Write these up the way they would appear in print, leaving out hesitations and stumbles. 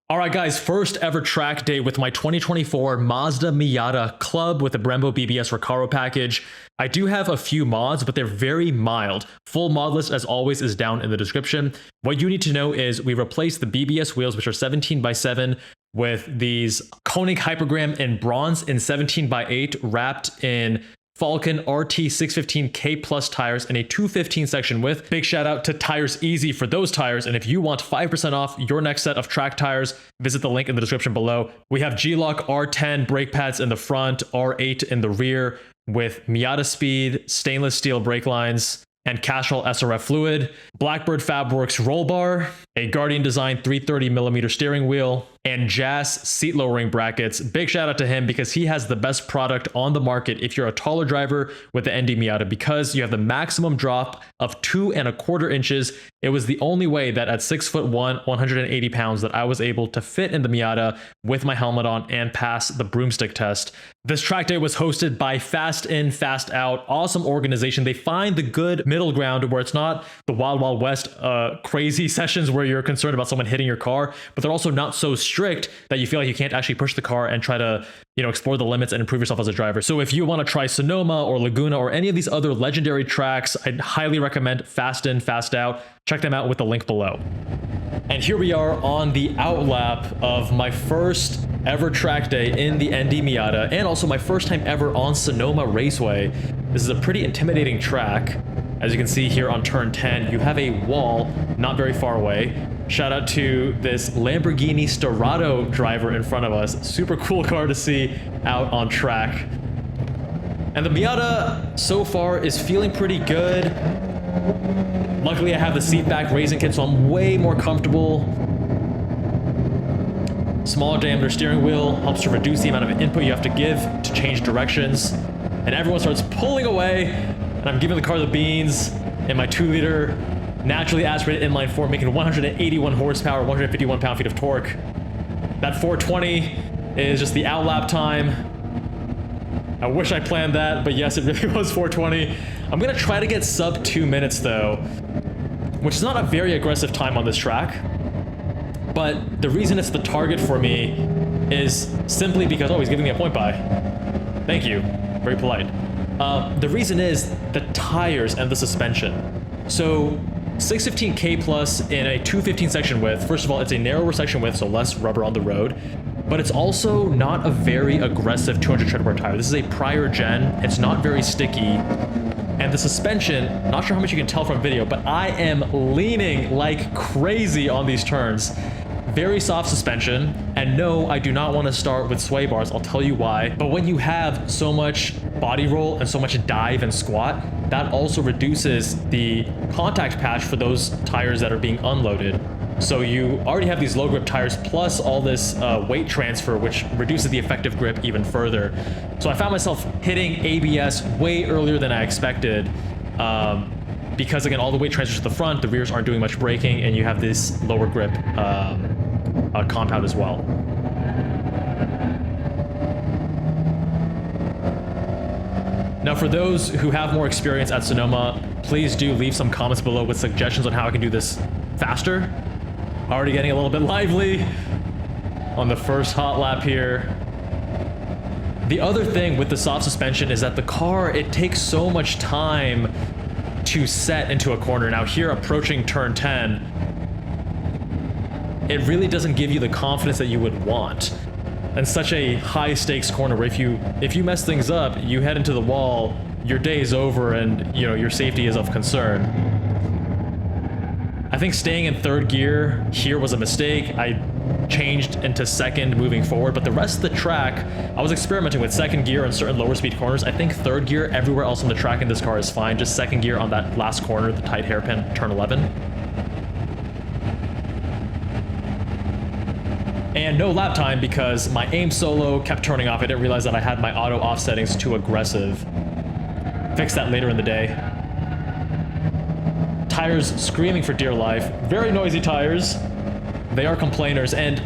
All right, guys, first ever track day with my 2024 Mazda Miata Club with the Brembo BBS Recaro package. I do have a few mods, but they're very mild. Full mod list, as always, is down in the description. What you need to know is we replaced the BBS wheels, which are 17x7, with these Konig Hypergram in bronze in 17x8, wrapped in Falken RT615K plus tires and a 215 section width. Big shout out to Tires Easy for those tires. And if you want 5% off your next set of track tires, visit the link in the description below. We have G-Loc R10 brake pads in the front, R8 in the rear, with MiataSpeed stainless steel brake lines and Castrol SRF fluid, Blackbird Fabworks roll bar, a Guardian Design 330mm steering wheel, and Jass seat lowering brackets. Big shout out to him because he has the best product on the market if you're a taller driver with the ND Miata, because you have the maximum drop of 2¼ inches. It was the only way that at 6'1", 180 pounds that I was able to fit in the Miata with my helmet on and pass the broomstick test. This track day was hosted by Fast In, Fast Out. Awesome organization. They find the good middle ground where it's not the Wild Wild West crazy sessions where you're concerned about someone hitting your car, but they're also not so strict that you feel like you can't actually push the car and try to, explore the limits and improve yourself as a driver. So if you want to try Sonoma or Laguna or any of these other legendary tracks, I'd highly recommend Fast In, Fast Out. Check them out with the link below. And here we are on the outlap of my first ever track day in the ND Miata, and also my first time ever on Sonoma Raceway. This is a pretty intimidating track. As you can see here on turn 10, you have a wall not very far away. Shout out to this Lamborghini Storado driver in front of us. Super cool car to see out on track. And the Miata so far is feeling pretty good. Luckily, I have the seat back raising kit, so I'm way more comfortable. Smaller diameter steering wheel helps to reduce the amount of input you have to give to change directions. And everyone starts pulling away, and I'm giving the car the beans in my 2-liter naturally aspirated inline 4, making 181 horsepower, 151 pound-feet of torque. That 420 is just the outlap time. I wish I planned that, but yes, it really was 420. I'm gonna try to get sub 2 minutes though, which is not a very aggressive time on this track. But the reason it's the target for me is simply because, oh, he's giving me a point by. Thank you, very polite. The reason is the tires and the suspension. So 615K plus in a 215 section width. First of all, it's a narrower section width, so less rubber on the road. But it's also not a very aggressive 200 tread per tire. This is a prior gen. It's not very sticky. And the suspension, not sure how much you can tell from video, but I am leaning like crazy on these turns. Very soft suspension. And no, I do not want to start with sway bars. I'll tell you why. But when you have so much body roll and so much dive and squat, that also reduces the contact patch for those tires that are being unloaded. So you already have these low grip tires plus all this weight transfer, which reduces the effective grip even further. So I found myself hitting ABS way earlier than I expected, because again, all the weight transfers to the front, the rears aren't doing much braking, and you have this lower grip compound as well. Now, for those who have more experience at Sonoma, please do leave some comments below with suggestions on how I can do this faster. Already getting a little bit lively on the first hot lap here. The other thing with the soft suspension is that the car, it takes so much time to set into a corner. Now here, approaching turn 10, it really doesn't give you the confidence that you would want. And such a high stakes corner where if you mess things up, you head into the wall, your day is over, and your safety is of concern. I think staying in third gear here was a mistake. I changed into second moving forward, but the rest of the track, I was experimenting with second gear on certain lower speed corners. I think third gear everywhere else on the track in this car is fine. Just second gear on that last corner, the tight hairpin, turn 11. And no lap time because my aim solo kept turning off. I didn't realize that I had my auto off settings too aggressive. Fix that later in the day. Tires screaming for dear life. Very noisy tires. They are complainers. And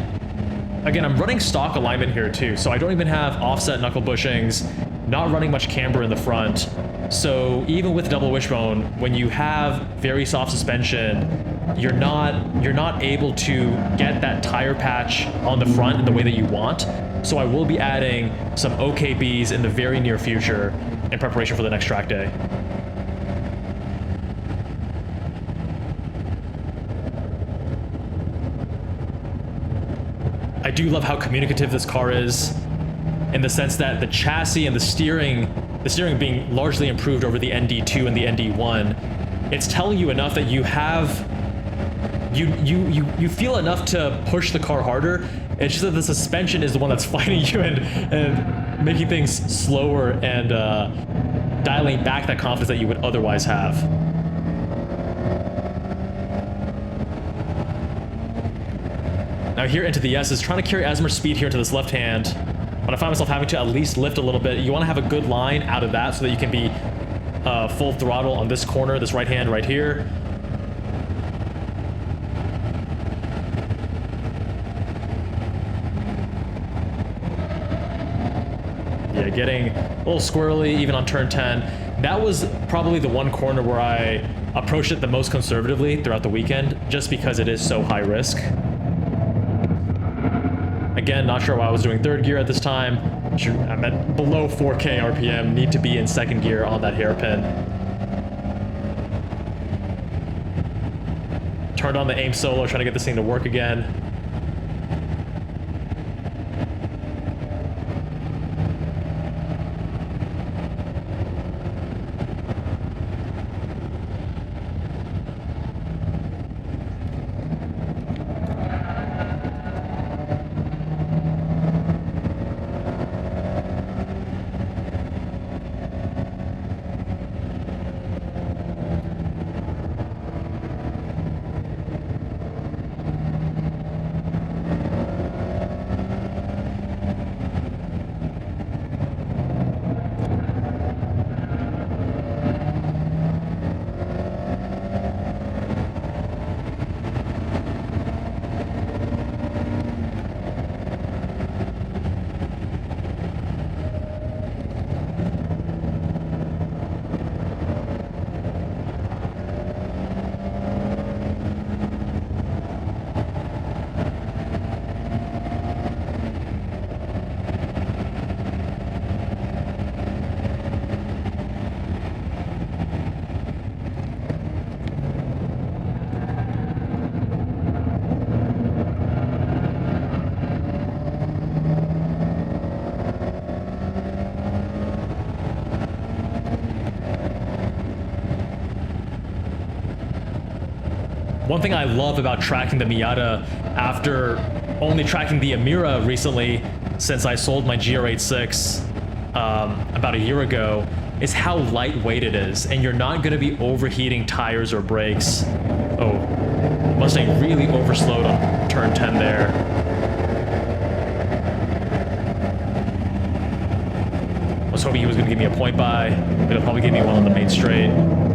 again, I'm running stock alignment here too. So I don't even have offset knuckle bushings, not running much camber in the front. So even with double wishbone, when you have very soft suspension, you're not able to get that tire patch on the front in the way that you want. So I will be adding some OKBs in the very near future in preparation for the next track day. I do love how communicative this car is, in the sense that the chassis and the steering being largely improved over the ND2 and the ND1, it's telling you enough that you have, you feel enough to push the car harder. It's just that the suspension is the one that's fighting you and making things slower and dialing back that confidence that you would otherwise have. Now here into the S is trying to carry as much speed here into this left hand, but I find myself having to at least lift a little bit. You want to have a good line out of that so that you can be full throttle on this corner, this right hand right here. Yeah, getting a little squirrely even on turn 10. That was probably the one corner where I approached it the most conservatively throughout the weekend, just because it is so high risk. Again, not sure why I was doing third gear at this time. I'm at below 4K RPM, need to be in second gear on that hairpin. Turned on the aim solo, trying to get this thing to work again. One thing I love about tracking the Miata after only tracking the Emira recently, since I sold my GR86 about a year ago, is how lightweight it is, and you're not going to be overheating tires or brakes. Oh, Mustang really overslowed on turn 10 there. I was hoping he was going to give me a point by, but he'll probably give me one on the main straight.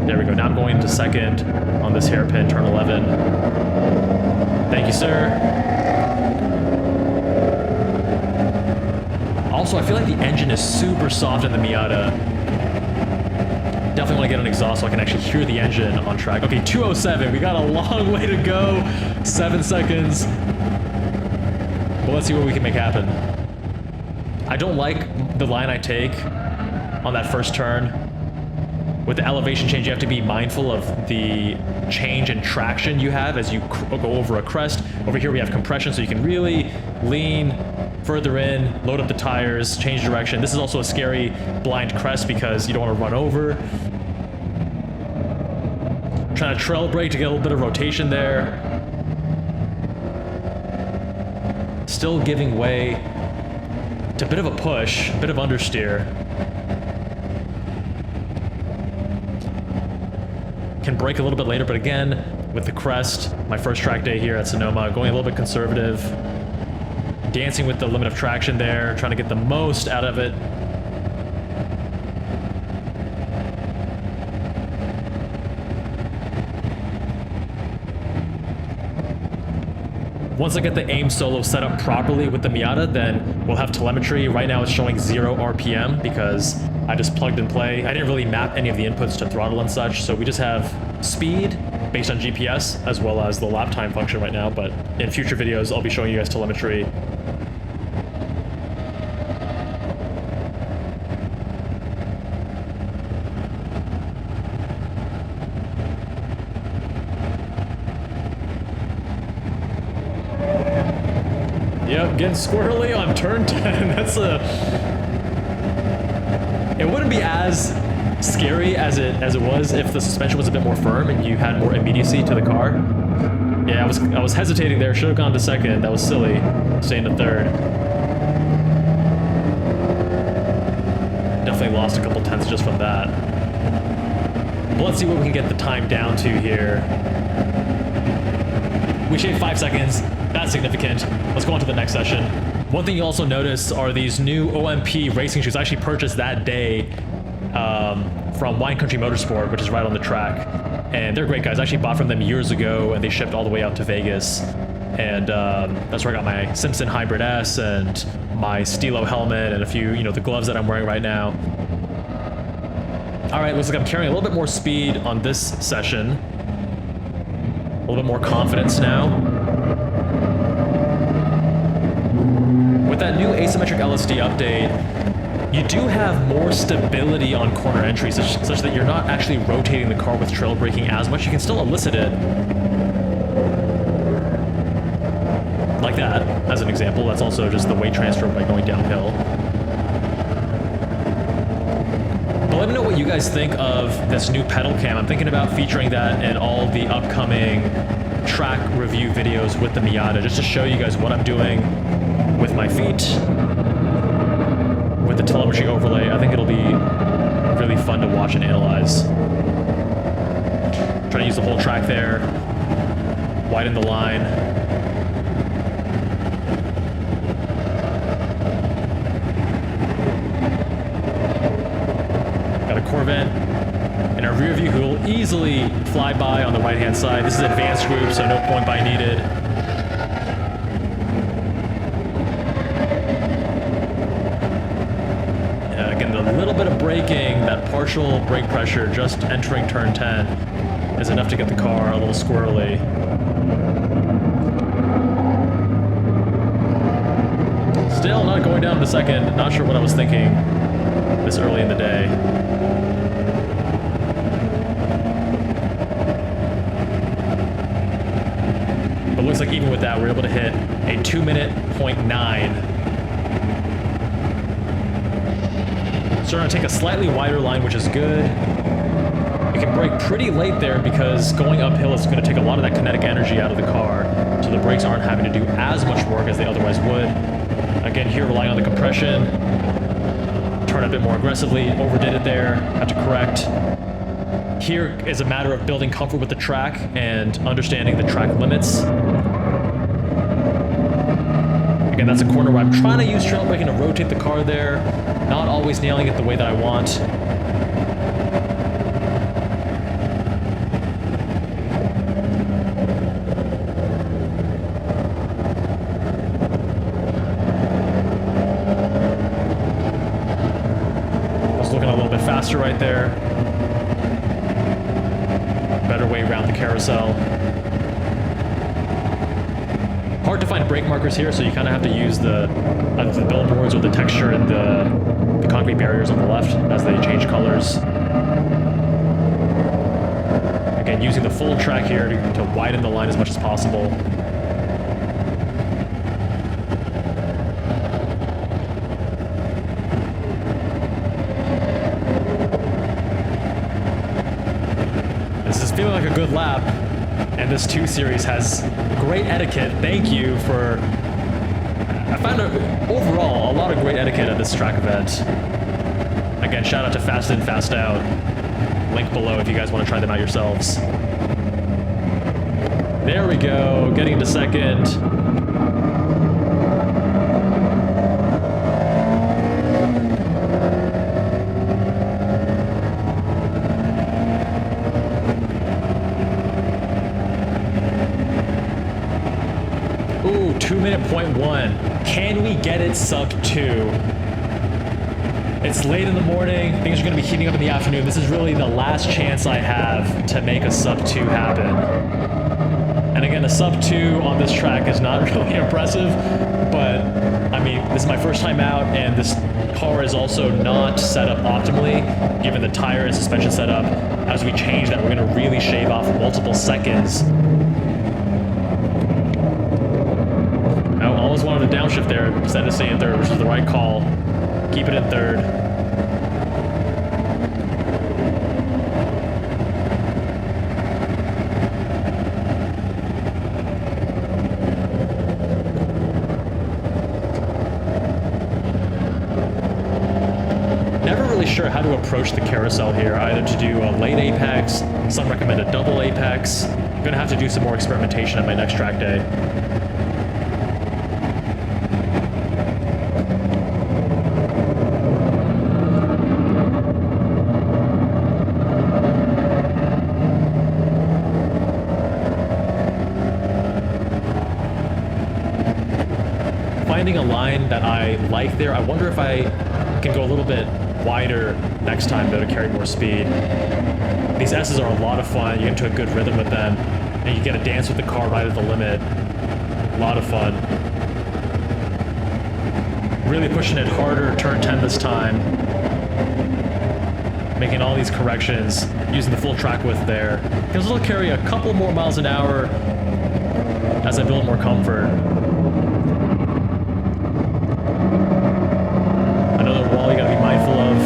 There we go. Now I'm going into second on this hairpin, turn 11. Thank you, sir. Also, I feel like the engine is super soft in the Miata. Definitely want to get an exhaust so I can actually hear the engine on track. Okay, 207. We got a long way to go. 7 seconds. Well, let's see what we can make happen. I don't like the line I take on that first turn. With the elevation change, you have to be mindful of the change in traction you have as you go over a crest. Over here we have compression, so you can really lean further in, load up the tires, change direction. This is also a scary blind crest because you don't want to run over. Trying to trail brake to get a little bit of rotation there. Still giving way to a bit of a push, a bit of understeer. Can brake a little bit later, but again, with the crest, my first track day here at Sonoma, going a little bit conservative, dancing with the limit of traction there, trying to get the most out of it. Once I get the aim solo set up properly with the Miata, then we'll have telemetry. Right now it's showing 0 RPM because I just plugged and play. I didn't really map any of the inputs to throttle and such, so we just have speed, based on GPS, as well as the lap time function right now, but in future videos, I'll be showing you guys telemetry. Yep, getting squirrely on turn 10. That's a... It wouldn't be as scary as it was if the suspension was a bit more firm and you had more immediacy to the car. Yeah, I was hesitating there. Should have gone to second. That was silly. Staying to third. Definitely lost a couple tenths just from that. But let's see what we can get the time down to here. We shaved 5 seconds. That's significant. Let's go on to the next session. One thing you also notice are these new OMP racing shoes I actually purchased that day from Wine Country Motorsport, which is right on the track. And they're great guys. I actually bought from them years ago, and they shipped all the way out to Vegas. And that's where I got my Simpson Hybrid S and my Stilo helmet and a few, you know, the gloves that I'm wearing right now. All right, looks like I'm carrying a little bit more speed on this session. A little bit more confidence now. With that new asymmetric LSD update, you do have more stability on corner entries, such that you're not actually rotating the car with trail braking as much. You can still elicit it. Like that, as an example. That's also just the weight transfer by going downhill. But let me know what you guys think of this new pedal cam. I'm thinking about featuring that in all the upcoming track review videos with the Miata, just to show you guys what I'm doing with my feet, with the telemetry overlay. I think it'll be really fun to watch and analyze. Try to use the whole track there, widen the line. Got a Corvette in our rear view who will easily fly by on the right hand side. This is advanced group, so no point by needed. A little bit of braking, that partial brake pressure just entering turn 10 is enough to get the car a little squirrely. Still not going down to second. Not sure what I was thinking this early in the day. But it looks like even with that, we're able to hit a 2-minute .9. So we're going to take a slightly wider line, which is good. We can brake pretty late there because going uphill is going to take a lot of that kinetic energy out of the car, so the brakes aren't having to do as much work as they otherwise would. Again, here relying on the compression. Turn a bit more aggressively, overdid it there, had to correct. Here is a matter of building comfort with the track and understanding the track limits. Again, that's a corner where I'm trying to use trail braking to rotate the car there. Not always nailing it the way that I want. I was looking a little bit faster right there. Better way around the carousel. Hard to find brake markers here, so you kind of have to use the billboards or the texture in the concrete barriers on the left as they change colors. Again, using the full track here to widen the line as much as possible. This is feeling like a good lap, and this 2 Series has great etiquette. Thank you for... I found overall a lot of great etiquette at this track event. Again, shout out to Fast In, Fast Out. Link below if you guys want to try them out yourselves. There we go, getting into second. Ooh, 2-minute .1. Can we get it sub 2? It's late in the morning, things are going to be heating up in the afternoon. This is really the last chance I have to make a sub 2 happen. And again, a sub 2 on this track is not really impressive, but I mean, this is my first time out, and this car is also not set up optimally, given the tire and suspension setup. As we change that, we're going to really shave off multiple seconds. I almost wanted to downshift there instead of staying in third, which is the right call. Keep it in third. Never really sure how to approach the carousel here, either to do a late apex, some recommend a double apex. I'm gonna have to do some more experimentation at my next track day. Finding a line that I like there. I wonder if I can go a little bit wider next time though to carry more speed. These S's are a lot of fun. You get into a good rhythm with them, and you get to dance with the car right at the limit. A lot of fun. Really pushing it harder, turn 10 this time. Making all these corrections, using the full track width there. Can still carry a couple more miles an hour as I build more comfort. Another wall you gotta be mindful of.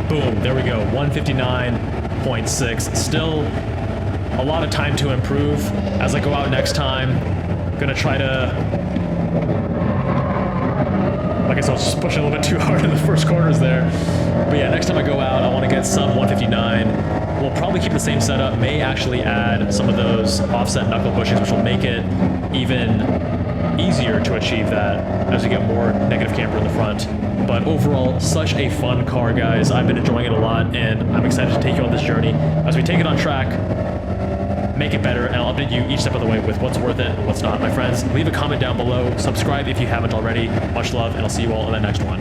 Boom, there we go, 159.6. Still a lot of time to improve. As I go out next time, gonna try to... I guess I was just pushing a little bit too hard in the first corners there. But yeah, next time I go out, I want to get sub 159. We'll probably keep the same setup, may actually add some of those offset knuckle bushings, which will make it even easier to achieve that as we get more negative camber in the front. But overall, such a fun car, guys. I've been enjoying it a lot, and I'm excited to take you on this journey as we take it on track, make it better, and I'll update you each step of the way with what's worth it and what's not. My friends, leave a comment down below, subscribe if you haven't already. Much love, and I'll see you all in the next one.